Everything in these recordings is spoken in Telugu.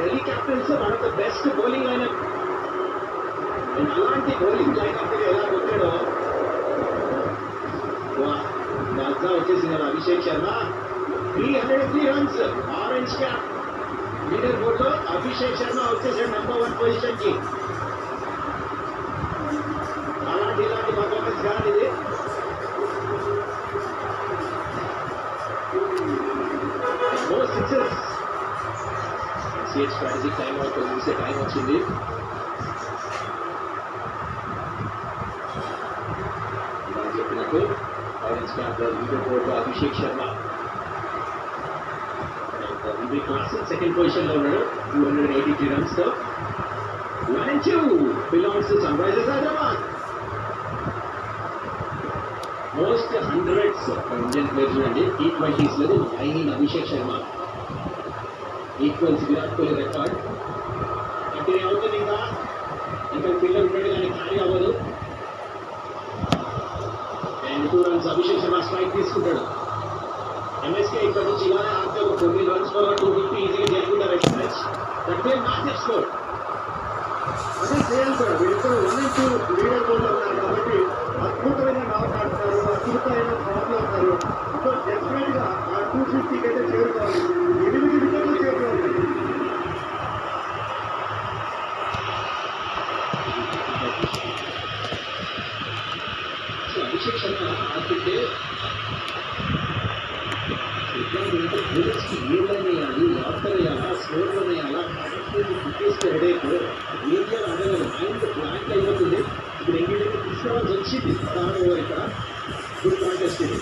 Delhi Capitals one of the best bowling lineup. అలాంటి బౌలింగ్ లైనప్ ఎలా కొట్టాడో బాగా వచ్చేసింది Abhishek Sharma. 303 runs orange cap leader board లో అభిషేక్ శర్మ వచ్చేసాడు నంబర్ 1 పొజిషన్ కి. అలాంటి ఇలాంటి పర్ఫార్మెన్స్ కాదు ఇది. స్ట్రాటజీ టైం అవుట్ చూసే టైం వచ్చింది. చెప్పినట్టు ఆరెంజ్ క్యాప్ లీడర్ బోర్డ్ లో అభిషేక్ శర్మ సెకండ్ పొజిషన్ లో ఉన్నాడు 283 runs తో. 1 and 2 belongs to Sunrisers Hyderabad. Most 100s Indian player చూడండి. T20s లో 9 Abhishek Sharma equals Virat Kohli record. Continue అవుతుంది. ఇంకా పిల్లలు ఉన్నాడు కానీ ఖాళీ అవ్వదు. And 2 runs Abhishek Sharma strike తీసుకుంటాడు. MSK ఇక్కడ నుంచి ఇలానే ఆడితే ఒక 14 runs for 250 ఈజీగా జరుపుకుంటారు. Match that may match score అదే చేయాలి సార్. వీళ్ళిద్దరు 1 and 2 లీడర్ బోర్డ్ లో ఉన్నారు కాబట్టి అద్భుతమైన నాట్ ఆడుతున్నారు, అద్భుతమైన ఫామ్ లో ఉన్నారు. సో డెఫినెట్ గా ఆ 250కి అయితే చేరుకోవాలి. 8 వికెట్లు చేరుకోవాలి. అభిషేక్ శర్మ ఆడుతుంటే ఏలైనా వేయాలి, వాటర్ వేయాలా, స్లోర్లో వేయాలా, ఫిట్నెస్ హెడేక్ ఏరియా అడగదు. మైండ్ బ్లాంక్ అయిపోతుంది. ఇప్పుడు ఎంగేజ్మెంట్ తీసుకోవాల్సి వచ్చింది 16 ఓవర్. ఇక్కడ గుడ్ కాంటెస్ట్ ఇది.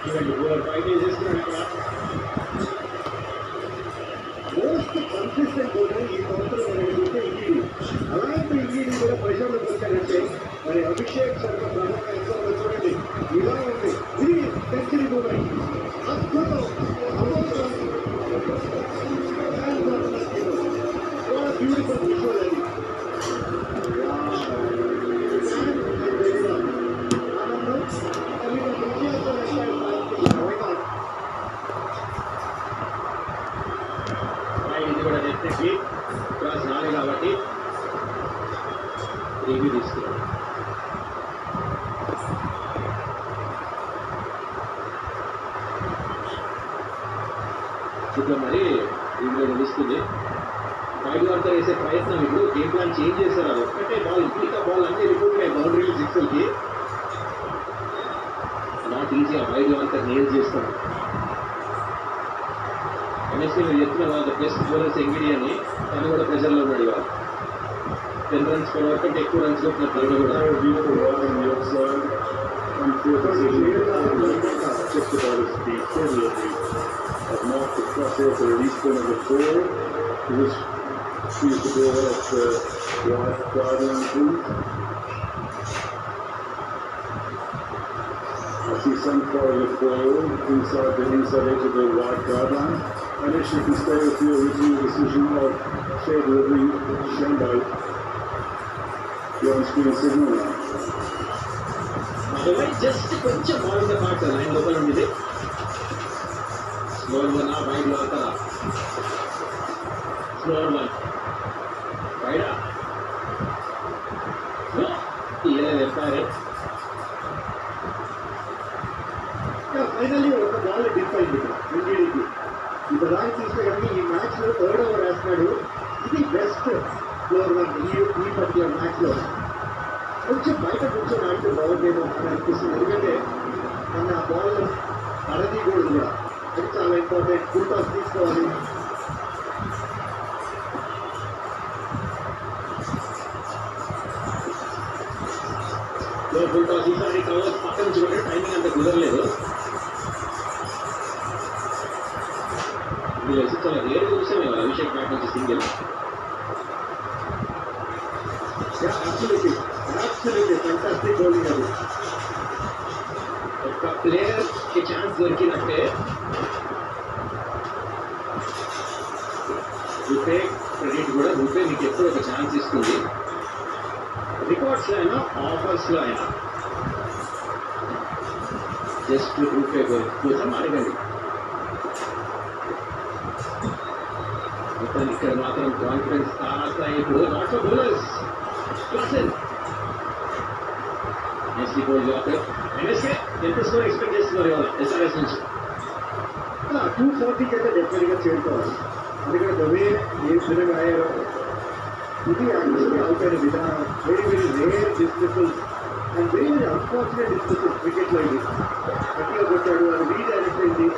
చూడండి ఓవర్ 5 వేసేస్తున్నాడు. ఇక్కడ మోస్ట్ కన్సిస్టెంట్ బౌలర్ ఈ సంవత్సరం మనకి చూస్తే ఇంగిడి. అలాంటి ఇంగిడి కూడా ప్రెషర్లోకి వచ్చాడంటే మరి అభిషేక్ శర్మ ప్రభావం ఎంత ఉందో చూడండి. ఇలా ఉంది. ఇది సెంచరీ మూమెంట్. అద్భుతం. బ్యూటిఫుల్ విజువల్ అది. ఇది కూడా డెఫినెట్లీ క్రాస్ రాలే కాబట్టి రివ్యూ తీసుకున్నాం. ఇప్పుడు మరి ఇందులో తెలుస్తుంది. వైడ్ వార్తో వేసే ప్రయత్నం ఇప్పుడు గేమ్ ప్లాన్ చేంజ్ చేశారు. అది ఒక్కటే బాల్, మిగతా బాల్ అన్ని రిపోర్ట్ అయ్యాయి బౌండరీలు, సిక్స్లకి. నాట్ ఈజీ ఆ వైడ్ వార్తో నేల్ చేస్తాడు. MSK మీరు చెప్తున్న వాళ్ళ బెస్ట్ బౌలర్స్ ఎంగిడి అని తను కూడా ప్రెజర్లో ఉన్నాడు. ఇవాళ 10 runs per over కంటే ఎక్కువ రన్స్ కొట్టిన తను కూడా. Have marked the crossover for release for number 4. This is the ball at the wide guideline booth. I see some part of the ball inside the inside edge of the wide guideline. Unless you can stay with your original decision of fair delivery shown by your on-screen signal now. Otherwise, just కొంచెం బాల్ ద పార్ట్ లైన్ లోపల ఉంది. స్లోర్ 1 వైడ్ వార్తా స్లోర్ 1 వైడ్ ఇలా వెళ్తారే. ఫైనల్లీ ఒక బాల్ డిప్ అయింది ఇండియాకి. ఇప్పుడు దాన్ని చూస్తే కనుక ఈ మ్యాచ్ లో 3rd ఓవర్ వేస్తున్నాడు. ఇది బెస్ట్ స్లోర్ 1 ఈ పర్టికులర్ మ్యాచ్ లో. కొంచెం బయట కూర్చొని ఆడితే బాగుండేమో అని అనిపిస్తుంది. ఎందుకంటే మన ఆ బాల్ పడదీయకూడదు కూడా, అది చాలా ఇంపార్టెంట్. ఫుల్ టాస్ తీసుకోవాలి. ఫుల్ టాస్ ఈసారి కవర్ పక్క నుంచి కూడా టైమింగ్ అంత కుదరలేదు. వీళ్ళు చాలా రేరు చూసాం అభిషేక్ బ్యాట్ నుంచి సింగిల్. Absolutely fantastic bowling అది. ఒక ప్లేయర్ కి ఛాన్స్ దొరికినట్టే రూపే క్రెడిట్ కూడా. రూపే మీకు ఎప్పుడు ఒక ఛాన్స్ ఇస్తుంది. రికార్డ్స్లో అయినా ఆఫర్స్లో అయినా జస్ట్ రూపే కోసం అడగండి. కానీ ఇక్కడ మాత్రం కాన్ఫిడెన్స్ తారాస్తాయి ఇప్పుడు నాట్ ఫర్ బౌలర్స్ క్లాసెన్ ఎస్టీ బౌల్ జాకర్ ఎన్ఎస్కే ఎంత స్కోర్ ఎక్స్పెక్ట్ చేస్తున్నారు ఇవాళ ఎస్ఆర్ఎస్ నుంచి 240 అయితే డెఫినెట్గా చేరుకోవాలి. ఎందుకంటే దవే ఏ విధంగా అయ్యారో ఇది యాక్చువల్లీ అవుట్ అయిన విధానం very rare dismissal and very unfortunate dismissal క్రికెట్లో ఇది గట్టిగా కొట్టాడు అది రీడైరెక్ట్ అయింది.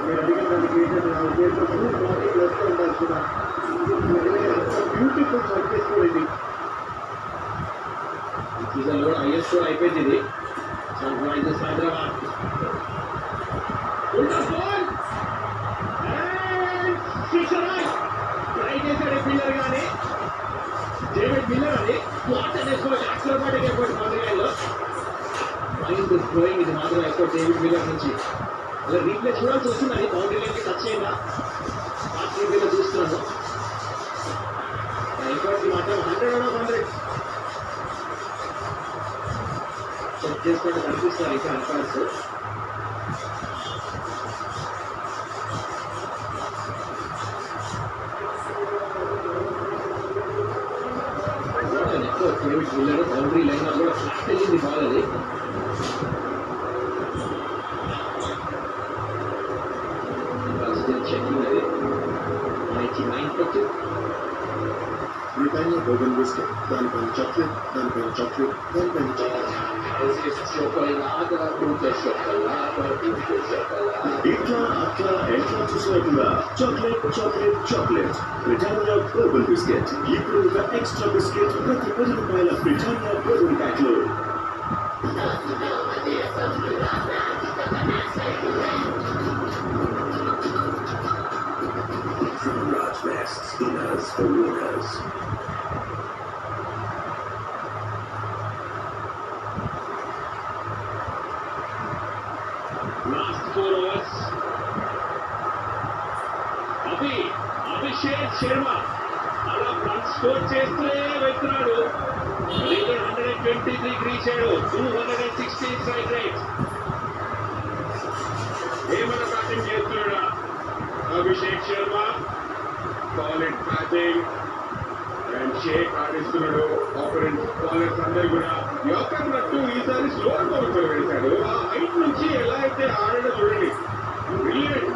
మీరు అడిగిన దానికి ఏంటంటే నా ఉద్దేశం 240 ప్లస్లో ఉండాల్సిన బ్యూటిఫుల్ సర్ఫేస్ కూడా ఇది. ఈ సీజన్లో హైయెస్ట్ స్కోర్ అయిపోయింది ఇది సన్ రైజర్స్ హైదరాబాద్. ట్రై చేశాడు పిల్లర్ కానీ డేవిడ్ మిల్లర్ అని స్పాట్ అనేసుకోవచ్చు అక్రమాటిక్ ఎఫర్ట్ మొదలైలో మైండ్ గ్రోయింగ్ ఇది మాత్రం ఎఫర్ట్ డేవిడ్ మిల్లర్ నుంచి అలా రీప్లే చూడాల్సి వస్తుందని బౌండరీ లైన్కి టచ్ అయిందా ఫాస్ట్ రీప్లేలో చూస్తున్నాను ఎఫర్ట్ మాత్రం 100 చెక్ చేసుకుంటే కనిపిస్తారు ఇంకా umpires. David Miller boundary line కూడా ఫ్లాట్ వెళ్ళింది బాల్ అది. చెకింగ్ అది 99 వచ్చి Britannia bourbon biscuit, దానిపైన చాక్లెట్, దానిపైన చాక్లెట్, దానిపైన చాక్లెట్. ఇట్లా అట్లా ఎట్లా చూసినట్టుగా chocolate chocolate chocolate Britannia bourbon biscuit. ఇప్పుడు ఒక ఎక్స్ట్రా బిస్కెట్ ప్రతి 10 రూపాయల బ్రిటానియా బోర్బన్ ప్యాక్లో. Raj West, winners for winners. Last 4 overs. Abhishek Sharma అలా రన్ స్కోర్ చేస్తూ వెళ్తున్నాడు. 123 రీచ్ అయ్యాడు. 216 స్ట్రైక్ రేట్. ఏమన్నా బ్యాటింగ్ చేస్తున్నాడా Abhishek Sharma. Solid batting and shake ఆడిస్తున్నాడు. ఆపరెంట్ బౌలర్స్ అందరు కూడా యొక్కన్నట్టు ఈసారి స్లోర్ బౌల్తో వేశాడు. ఆ హైట్ నుంచి ఎలా అయితే ఆడాడో చూడండి. బ్రిలియంట్.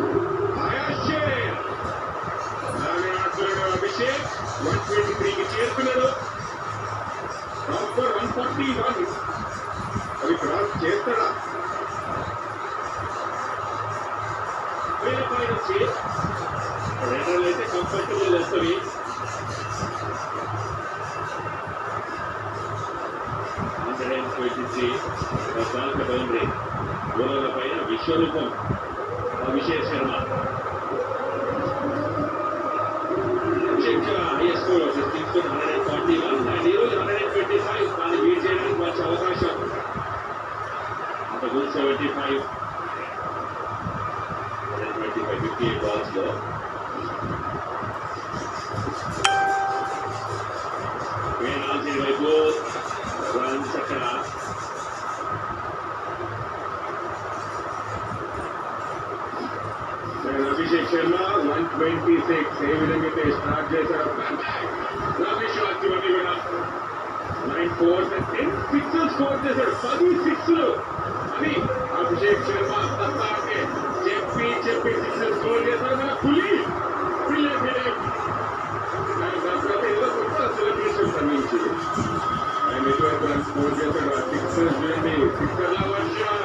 అలాగే ఆడుతున్నాడు అభిషేక్. 123కి చేరుతున్నాడు. ప్రాపర్ 141 అది క్రాస్ చేస్తాడా? పైన వచ్చి రెండర్లు అయితే కంఫర్టబుల్ వస్తుంది. బౌండరీ బౌలర్ల పైన విశ్వరూపం Abhishek Sharma. Highest score 141 and ఈరోజు 125. దాన్ని బీట్ చేయడానికి మంచి అవకాశం. అంతకు 75 58 బాల్స్ లో వైపు రన్స్ అక్కడ. అభిషేక్ శర్మ 126 ఏ విధంగా అయితే స్టార్ట్ చేశారు. రమేష్ ఇవన్నీ కూడా 9 4 10 6 స్కోర్ చేశాడు. 10 6 అని అభిషేక్ శర్మ అంటే చెప్పి 6 స్కోర్ చేశారు. మన పులి దాని తర్వాత ఏదో కొత్త సెలబ్రేషన్స్ అందించింది. ఆయన ఎటువంటి రన్ స్కోర్ చేశాడు. ఆ సిక్సర్స్ చూడండి. సిక్సర్ల వర్షం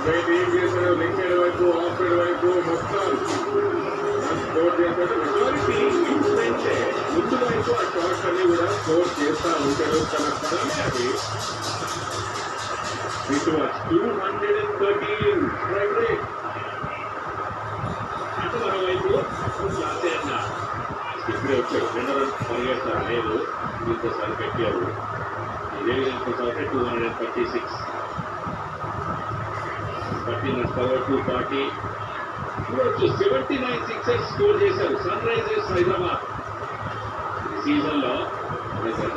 బయట ఏం చేశాడు. లెగ్ సైడ్ వైపు ఆఫ్ సైడ్ వైపు మొత్తం రన్ స్కోర్ చేశాడు. మెజారిటీ ఇంప్లెంటే ముందు వైపు ఆ షాట్స్ అన్ని కూడా స్కోర్ చేస్తా ఉంటాడు. తన పరమే అది. It was 213 strike rate. అటు మరోవైపు లాసే అన్న ఇప్పుడే వచ్చాడు. 2 రన్స్ పరిగెడతారు లేదు. దీంతో సరిపెట్టారు. ఇదే విధంగా కొనసాగితే 236. 13 రన్స్ పవర్ 240. చూడొచ్చు 79 సిక్సెస్ స్కోర్ చేశారు సన్ రైజర్స్ హైదరాబాద్. ఈ సీజన్లో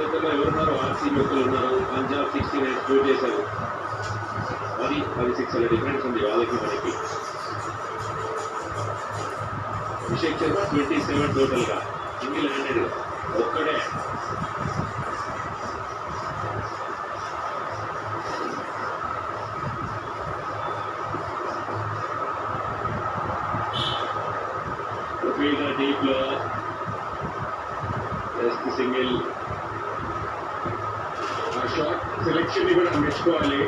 గతంలో ఎవరున్నారు? ఆర్సీబీ ఒకరు ఉన్నారు. పంజాబ్ 69 స్కోర్ చేశారు. 10 6 డిఫరెన్స్ ఉంది వాళ్ళకి మనకి. అభిషేక్ శర్మ 27 టోటల్ గా సింగిల్ హ్యాండెడ్ ఒక్కడే. డీప్ లో జస్ట్ సింగిల్. ఆ షాట్ సెలెక్షన్ ని కూడా మెచ్చుకోవాలి.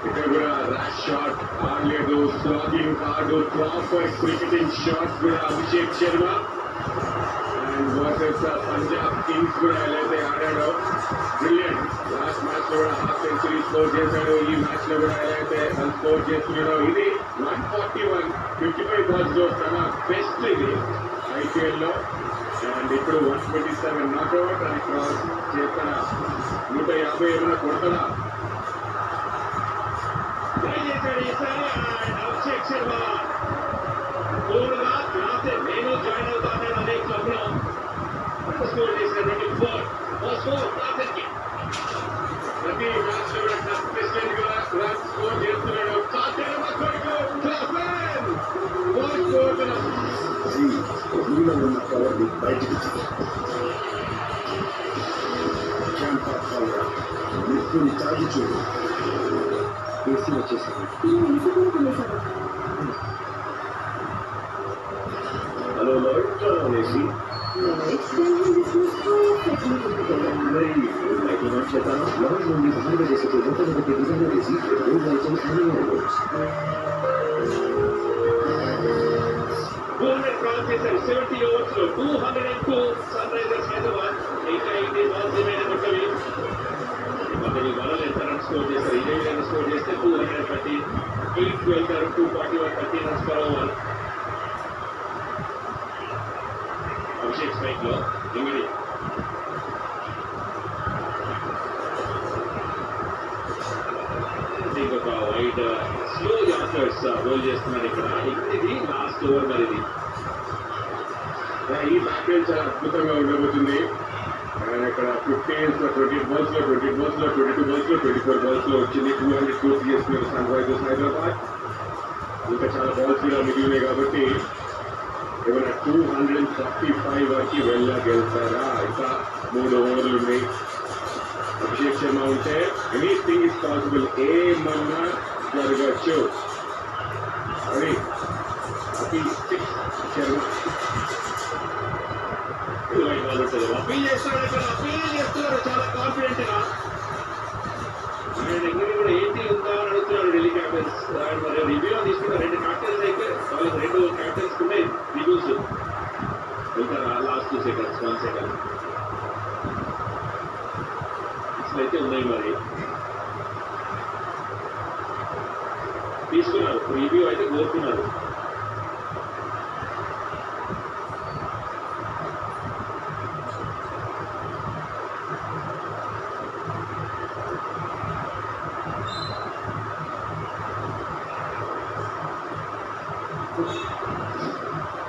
ఇక్కడ కూడా ర్యాష్ షాట్ ఆడలేదు, స్లాగింగ్ కాదు, ప్రాపర్ క్రికెటింగ్ షాట్ కూడా Abhishek Sharma. And versus Punjab Kings కూడా ఎలా అయితే ఆడాడో బ్రిలియంట్. లాస్ట్ మ్యాచ్ లో కూడా హాఫ్ సెంచరీ స్కోర్ చేశాడు. ఈ మ్యాచ్ లో కూడా ఎలా అయితే స్కోర్ చేస్తున్నాడో. ఇది 141 55 బాల్స్ లో తన బెస్ట్ ఇది IPL లో. అండ్ ఇప్పుడు 127 నాట్అవుట్ అని క్రాస్ చేస్తాడా, 150 ఏమైనా కొడతాడా? అభిషేక్ శర్మ నేను జాయిన్ అవుతాను అనే క్లబ్ లో స్కోర్ చేశాడు. 24 ప్రతి మ్యాచ్ లో కూడా కన్సిస్టెంట్ గా రన్ స్కోర్ చేస్తున్నాడు. ఉన్న పవర్ని బయటికి నిప్పుని తాగి చూడు. ఏసీ వచ్చేసింది. హలో లాయిడ్ అనేసి చేతాను. లాయిడ్ నుండి భారీగా చేసే మొట్టమొదటి డిజైనర్ వేసి క్రాస్ చేశారు. 70 ఓవర్స్ లో 202 సన్ రైజర్స్ హైదరాబాద్. ఇంకా 8 బాల్స్ ఏమైనా కొట్టవి. మొదటి బాల్ ఎంత రన్ స్కోర్ చేశారు? 20 రన్ స్కోర్ చేస్తే 230. 8 వెళ్తారు 241 30 runs per over. Abhishek strike లో ఇంగిడి ఇంకొక వైడ్ స్లో యార్కర్స్ బౌల్ చేస్తున్నారు ఇక్కడ. ఇది లాస్ట్ ఓవర్ మరి. ఇది ఈ బ్యాటింగ్ చాలా అద్భుతంగా ఉండబోతుంది. అండ్ ఇక్కడ 20 balls లో 22 balls లో 24 balls లో వచ్చింది. 202 చేస్తున్నారు సన్ రైజర్స్ హైదరాబాద్. ఇంకా చాలా బాల్స్ కూడా మిగిలినాయి కాబట్టి ఏమైనా 245 వరకు వెళ్ళగలుగుతారా? ఇంకా 3 ఓవర్లు ఉన్నాయి. అభిషేక్ శర్మ ఉంటే ఎనీథింగ్ ఇస్ పాసిబుల్. ఏమన్నా జరగచ్చు. అది అభిషేక్ శర్మ అప్పీల్ చేస్తున్నాడు. ఇక్కడ అప్పీల్ చేస్తున్నారు చాలా కాన్ఫిడెంట్ గా. ఆయన దగ్గర కూడా ఏంటి ఉందా అని అడుగుతున్నాడు ఢిల్లీ క్యాప్టెన్స్. ఆయన మరి రివ్యూలో తీసుకున్న 2 క్యాప్టెన్స్ అయితే వాళ్ళకి 2 క్యాప్టెన్స్ ఉన్నాయి రివ్యూస్. వెళ్తారా లాస్ట్ 2 seconds 1 second అయితే ఉన్నాయి. మరి తీసుకున్నారు రివ్యూ అయితే కోరుకున్నారు.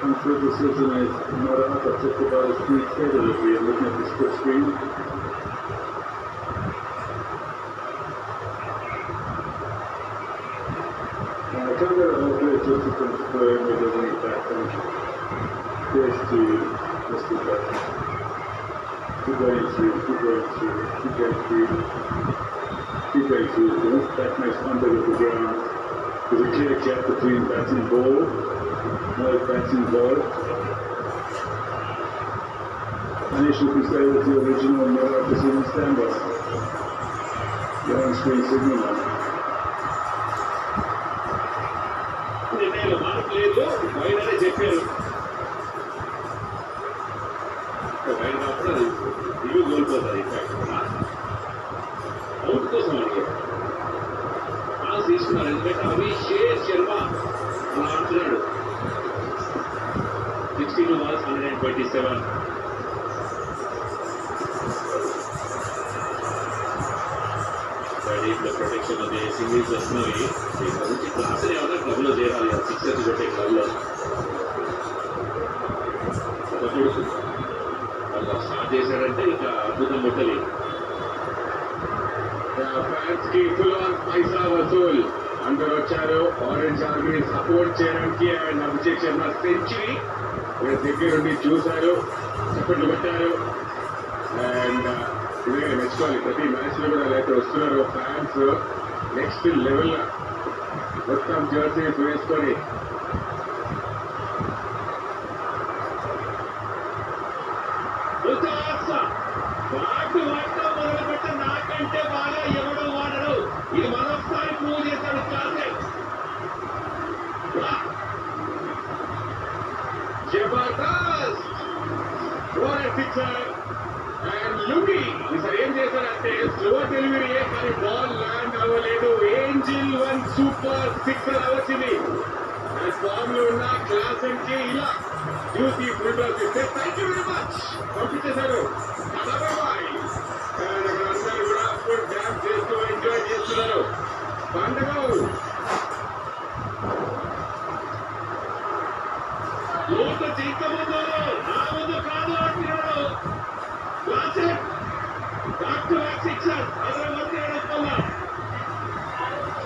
I'm sure this isn't as not just about a speed skater if we are looking at the split screen. I can't get a whole bit just to confirm it doesn't need that function. Yes, to just do that. Keep going through. Don't back nice under with the ground. There's a clear gap between bats and ball. No bats involved. Anish, you can stay with the original no precision standby. You're on screen signal now. చెప్పారు బయట కాకుండా రివ్యూ కోల్పోతుంది. అవుట్ కోసం అడిగారు ఛాన్స్ తీసుకున్నారు. ఎందుకంటే అభిషేక్ శర్మ అలా ఆడుతున్నాడు. 62 balls 127. ప్రొటెక్షన్ ఉంది. సింగిల్స్ వస్తున్నాయి. మంచి క్లాస్ ఏమన్నా క్లబ్ లో చేరాలి. 6 కొట్టే క్లబ్ లో కొడుకు అలా స్టార్ట్ చేశాడంటే ఇంకా అద్భుతం కొట్టాలి. ఫ్యాన్స్ కి ఫుల్ ఆన్ పైసా వసూల్. అందరూ వచ్చారు ఆరెంజ్ ఆర్మీని సపోర్ట్ చేయడానికి. అండ్ అభిషేక్ శర్మ సెంచరీ దగ్గరుండి చూశారు, చప్పట్లు కొట్టారు. అండ్ ఇదే మెచ్చుకోవాలి, ప్రతి మ్యాచ్ లో కూడా అయితే వస్తున్నారు ఫ్యాన్స్ నెక్స్ట్ లెవెల్ మొత్తం జర్సీస్ వేసుకొని. నాకంటే బాగా ఎవడు వాడరు, ఇది మరొకసారి ప్రూవ్ చేశాడు క్లాసెస్. జబర్దస్త్ అండ్ లుకి ఈసారి ఏం చేశారంటే స్లో డెలివరీ, కానీ బాల్ ల్యాండ్ అవ్వలేదు. ఏంజిల్ 1 సూపర్ సిక్సర్ వచ్చింది. ఫామ్ లో ఉన్న క్లాసెస్ కి ఇలా డ్యూటీ ప్రిపేర్ ఇస్తే థ్యాంక్ యూ వెరీ మచ్ పంపించేశారు. అందరూ కూడా ఫుడ్ డ్యాన్స్ చేస్తూ ఎంజాయ్ చేస్తున్నారు. పండుగ లోటు చిక్కముందు నా ముందు కాదు అంటున్నాడు. Classic back to back sixers అదరగొట్టాడు.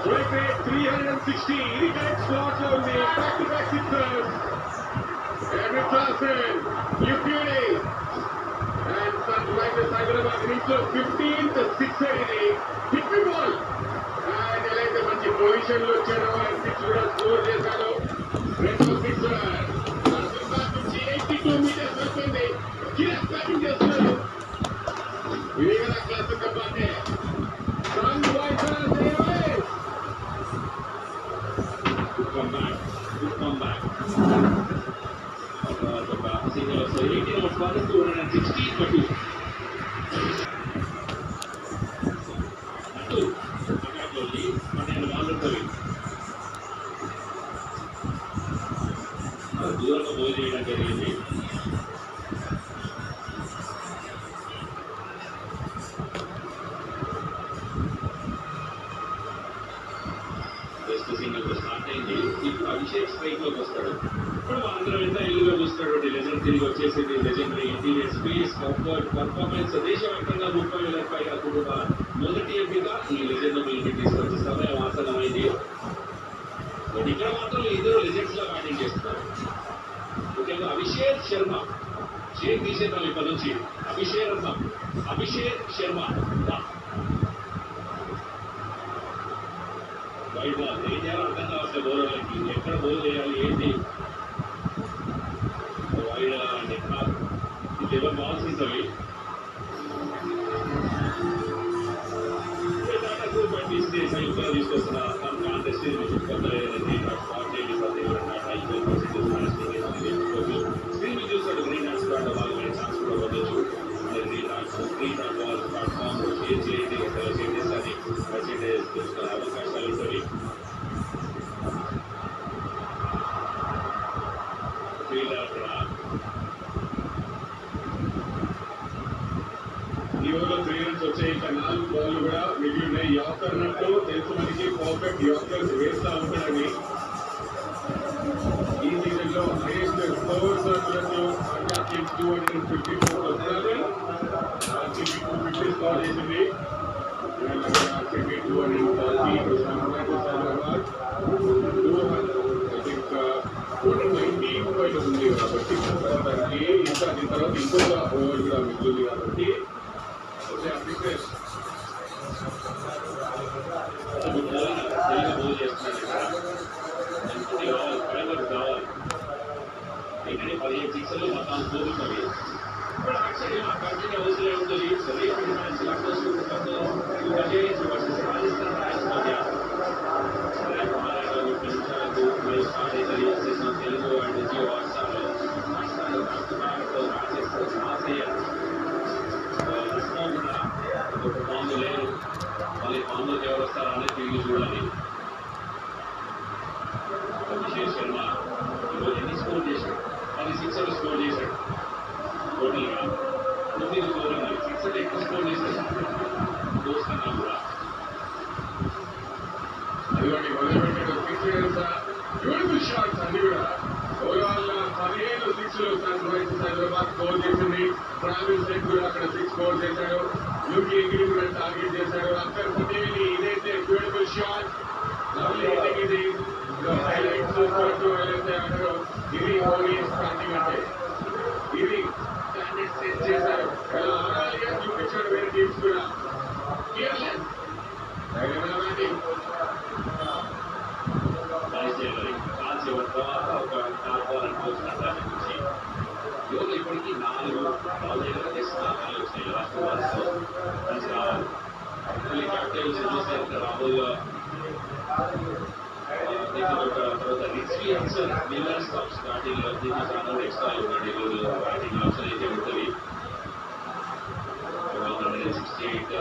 360 ఇది కరెక్ట్ స్లాట్ లో ఉంది. Back to back sixers and classic you beauty and sun Risers Hyderabad ఇంట్లో 15th సిక్సర్ ఇది. హిట్ మీ బాల్ అండ్ ఎలా అయితే మంచి పొజిషన్ లో వచ్చారో అండ్ సిక్స్ కూడా స్కోర్ చేశారు. రెండో సిక్సర్ 82 meters వస్తుంది. కిరాక్ బ్యాటింగ్ చేస్తున్నారు. ఇదే కదా క్లాసిక్ కప్పాటే Sunrisers come back. Single of 18 of 216 for 2. Two. Only 12 దూరంగా బోల్ చేయడం జరిగింది. స్టార్ట్ అయింది. ఇప్పుడు అభిషేక్ స్ట్రైక్ లోకి వస్తాడు. ఇప్పుడు అందరం ఎంత ఎల్లుగా చూస్తాడు. లెజెండ్ తిరిగి వచ్చేసింది. Legendary interior space comfort performance దేశవ్యాప్తంగా 30,000 పైగా కుటుంబ మొదటి ఎంపిక ఈ లెజెండ్ ఇంటికి తీసుకొచ్చే సమయం ఆసనమైంది. ఇక్కడ మాత్రం ఇద్దరు లెజెండ్స్ గా బ్యాటింగ్ చేస్తున్నారు. ముఖ్యంగా అభిషేక్ శర్మ షేక్ తీసేద్దాం ఇప్పటి నుంచి. అభిషేక్ శర్మ వైడ్ బాల్ ఏం చేయాలో అర్థం కావట్లేదు బౌలర్లకి. ఎక్కడ బౌల్ చేయాలి ఏంటి వైడ్ అంటే ఇది ఎవరు బాల్స్ ఇస్తాయి. ఇస్తే సంయుక్తంగా తీసుకొస్తున్న కాంటెస్ట్ కొత్త స్క్రీన్ చూస్తాడు. గ్రీన్ హార్ట్స్ కార్డు వాళ్ళు ఛాన్స్ కూడా పొందొచ్చు. Green heart ball platform share చేయండి. మెర్సిడెస్ చూసుకునే అవకాశాలు ఉంటుంది. ఈ ఓవర్లో 3 runs వచ్చాయి. ఇంకా 4 బాల్ కూడా మిగిలి ఉన్నాయి. యాకర్ నట్టు తెలుసు మనకి, పర్ఫెక్ట్ యాకర్స్ వేస్తా ఉంటాడని. ఈ సీజన్ లో హైయెస్ట్ స్కోర్స్ 254 వస్తున్నారు. 250 స్కోర్ చేసింది. 219 ఉంది కాబట్టి దానికి ఇంకా దీని తర్వాత ఇంకొక ఓవర్ కూడా మిగిలింది కాబట్టి బోల్ చేస్తున్నాడు. కావాలి ఏంటంటే 15 సిక్సర్లు మొత్తం కోరుతుంది. ఇప్పుడు యాక్చువల్లీ కంటిన్యూ అవసరం ఉంటుంది. రాజస్థాన్ రాయల్స్ మధ్య స్టార్ట్ అవుతుంది. తెలుగు అండ్ జియో హాట్స్టార్లో కూడా ఒక ఫామ్లు లేరు. వాళ్ళ ఫామ్లోకి ఎవరు వస్తారో అనేది తిరిగి చూడాలి. అభిషేక్ శర్మ ఈరోజు ఎన్ని స్కోర్ చేశాడు? 10 సిక్సర్లు స్కోర్ చేశాడు. టోటల్గా 9 స్కోర్ ఉన్నాయి. సిక్సర్లు ఎక్కువ స్కోర్ చేశాడు కోర్స్ కన్నా కూడా. అదిగోండి మొదలుపెట్టాడు. బ్యూటిఫుల్ షాట్స్ అన్ని కూడా. ఓవరాల్ 15 సిక్స్లు సన్ రైజర్స్ హైదరాబాద్ స్కోర్ చేసింది. ట్రావిల్ సెట్ కూడా అక్కడ 6 స్కోర్ చేశాడు. యూకి కూడా టార్గెట్ చేశాడు. అక్కర్ పటేల్ ఇదైతే బ్యూటిఫుల్ షాట్. లవ్లీ చూసుకుంటూ వెళ్తే అందరూ ఇది ఓడి స్టార్టింగ్ అంటే ఇది స్టాండర్డ్ సెట్ చేశారు. ఎలా ఆడాలి అని చూపించాడు వేరే టీమ్స్ కూడా. ఇప్పటికీ 4 బాల్ స్థానాలు వచ్చాయి లాస్ట్ బాల్స్లో మంచి రావాలి. క్యాప్టెన్స్ చూస్తే రాహుల్ తర్వాత రిచ్వీ హన్సన్ మిల్లర్ స్టాప్ స్టార్టింగ్ లో దీని స్థానంలో ఎక్స్ట్రా ఇవ్వండి. ఈరోజు బ్యాటింగ్ ఆప్షన్ అయితే ఉంటుంది. 168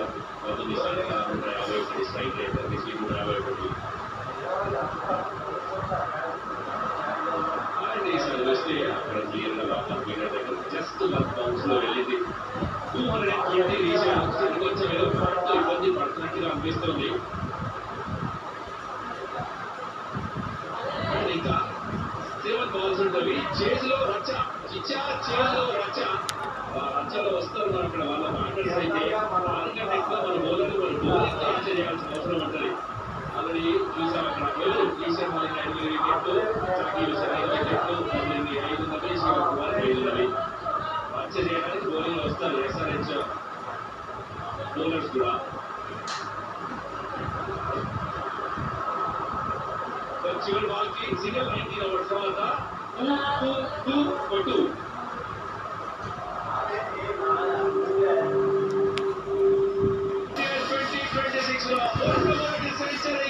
అవుతుంది. 150 స్ట్రైక్ రేట్, రిచ్వీ 151. ఈసారి వస్తే అక్కడ క్లియర్గా లాంగ్ వికెట్ దగ్గర జస్ట్ లక్ బౌన్స్ లో వెళ్ళింది. 220 రీచ్ అయ్యారు. కొంచెం ఏదో పాటతో ఇబ్బంది పడుతున్నట్టుగా అనిపిస్తుంది. ఇంకా 7 balls ఉంటుంది. చేతిలో రచ్చ ఇచ్చా, చేతిలో రచ్చ. రచ్చలో వస్తారు అక్కడ వాళ్ళ బ్యాటర్స్ అయితే ఆరుగంట ఎక్కువ మన బౌలర్లు మన బౌలింగ్ రచ్చ చేయాల్సిన అవసరం ఉంటుంది. ఆల్రెడీ చూసాం అక్కడ ఎవరు ఈసారి మనకి 5 వికెట్లు, చాకీలు 5 వికెట్లు, 5 రచ్చ చేయడానికి బౌలింగ్ వస్తారు ఎస్ఆర్హెచ్ బౌలర్స్ కూడా. చివరి బాల్ కి సింగిల్ 19 ఓవర్స్ తర్వాత 2-2 2026 లో మొట్టమొదటి సెంచరీ.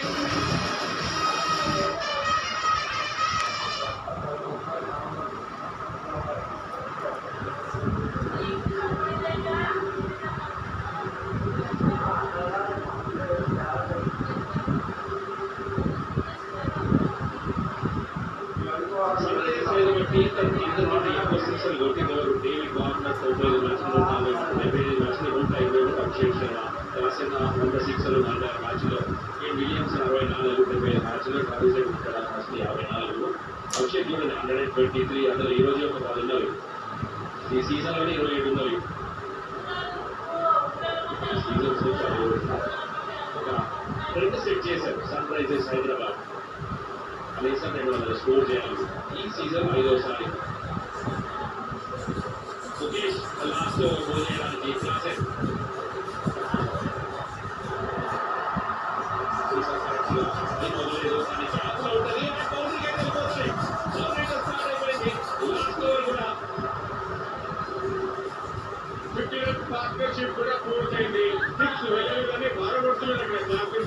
డేవిడ్ వార్నర్ 95 మ్యాచ్లు, 75 మ్యాచ్లు, 155 అభిషేక్ శర్మ, రాసిన 100 సిక్స్లు, 40 మ్యాచ్లు, విలియమ్స్ 64, 75 మ్యాచ్లు, ట్రావిస్ ఇక్కడ 54, అభిషేక్ చూడండి 123. అందులో ఈ రోజు ఒక 10 ఉన్నవి. ఈ సీజన్లోనే 27 ఉన్నవి. సీజన్స్ ఒక ట్రెండ్ సెట్ చేశారు సన్ రైజర్స్ హైదరాబాద్. కనీసం 200 స్కోర్ చేయాలి. ఈ సీజన్ 5వసారి. సుకేష్ లాస్ట్ గోల్ చేయడానికి క్లాస్ పార్ట్నర్షిప్ కూడా పూర్తయింది. 6 వెళ్ళగానే బారబడుతున్నాడు అక్కడ.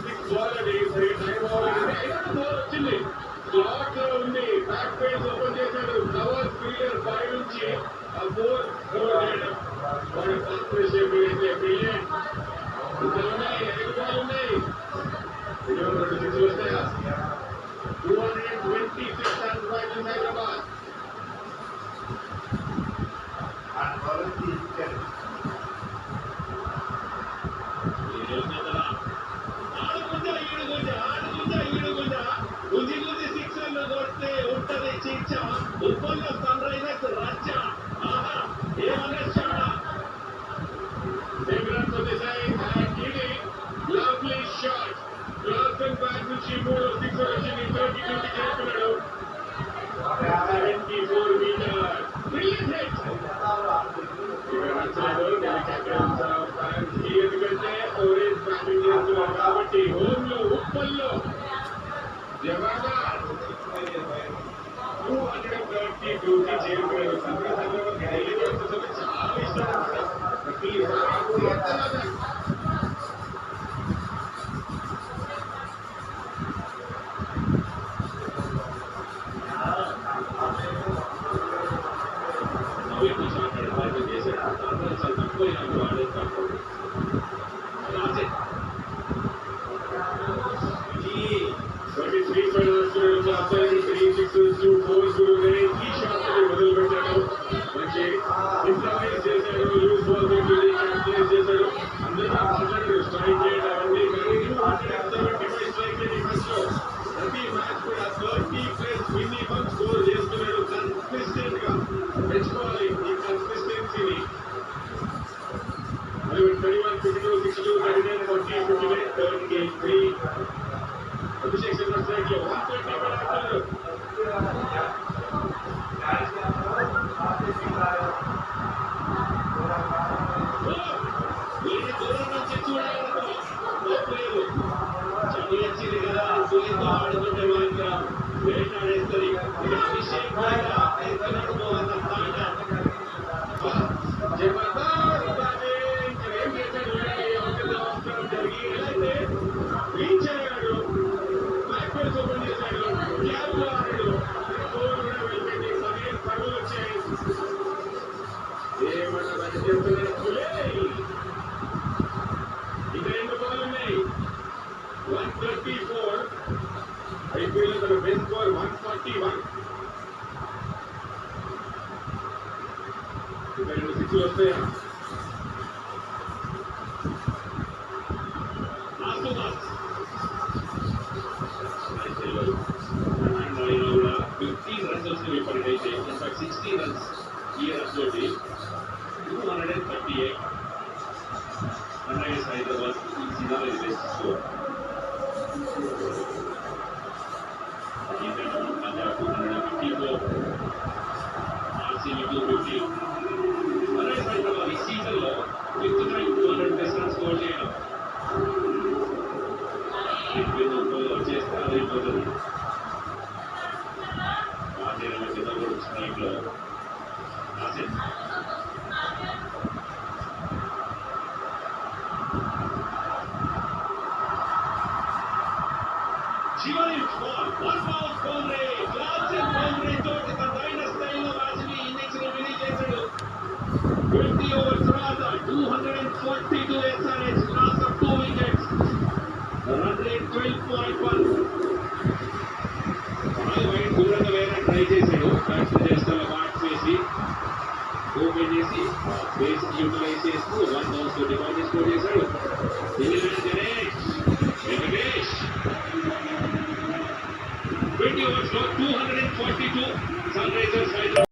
6 బాల్ అది టైం బాల్ వచ్చింది. స్లాట్ లో ఉంది. బ్యాక్ పేజ్ ఓపెన్ చేశాడు. కవర్ ఫీల్డర్ పై నుంచి ఆ 4 స్కోర్ చేయడం వాడి పార్ట్నర్షిప్ అయితే బ్రిలియంట్. ఇంకా ఉన్నాయి, 5 బాల్ ఉన్నాయి. 2 6 వస్తాయా? 226 రన్స్ బై హైదరాబాద్. ఉప్పల్లో సన్ రైజర్స్ రచ్చ. ఏమన్నా చాలా రన్స్ వచ్చేసాయి. ఇది లవ్లీ షాట్. క్లాసన్ బ్యాక్ నుంచి 3 6 వచ్చింది. 32కి చేరుకున్నాడు. 74 మీటర్. Brilliant hit. ఎందుకంటే ఓరేజ్ బ్యాటింగ్ చేస్తున్నారు కాబట్టి హోమ్ లో ఉప్పల్లో జబర్దస్త్ 232కి చేరుకున్నారు. చాలా ఇష్టం. మొదలు పెట్టాడు. మంచి ఇంప్రవైజ్ చేశాడు. లూజ్ బాల్ చేశాడు. అందరూ సిక్స్ వస్తాయా? కూడా 15 రన్స్ వస్తుంది ఇప్పటికైతే. ఇన్ఫాక్ట్ 60 రన్స్ ఈ రన్స్ తోటి 238 సన్ రైజర్స్ హైదరాబాద్ ఈ సీజన్ ఇది best score. Punjab 254, RCB 250. Sun Risers Hyderabad ఈ సీజన్లో 5th టైం 200 రన్స్ స్కోర్ చేయడం చేస్తే అదైపోతుంది. స్ట్రైక్లో చివరి ball 1 bounce boundary, classic boundary తోటి తనైన స్టైల్లో మ్యాచ్ని ఇన్నింగ్స్ ని ఫినిష్ చేశాడు. 20 ఓవర్స్ తర్వాత 242 SRH, loss of 2 wickets, run rate 12.1. Wide దూరంగా వేరే ట్రై చేశాడు. బ్యాట్స్మెన్ చేస్తాలో బ్యాట్స్ వేసి ఓపెన్ చేసి బేస్ యూటిలైజ్ చేస్తూ 1 బౌన్స్ తోటి బాల్ స్కోర్ చేశాడు. వెంకటేష్ 20 ఓవర్స్ లో 242. Sun Risers Hyderabad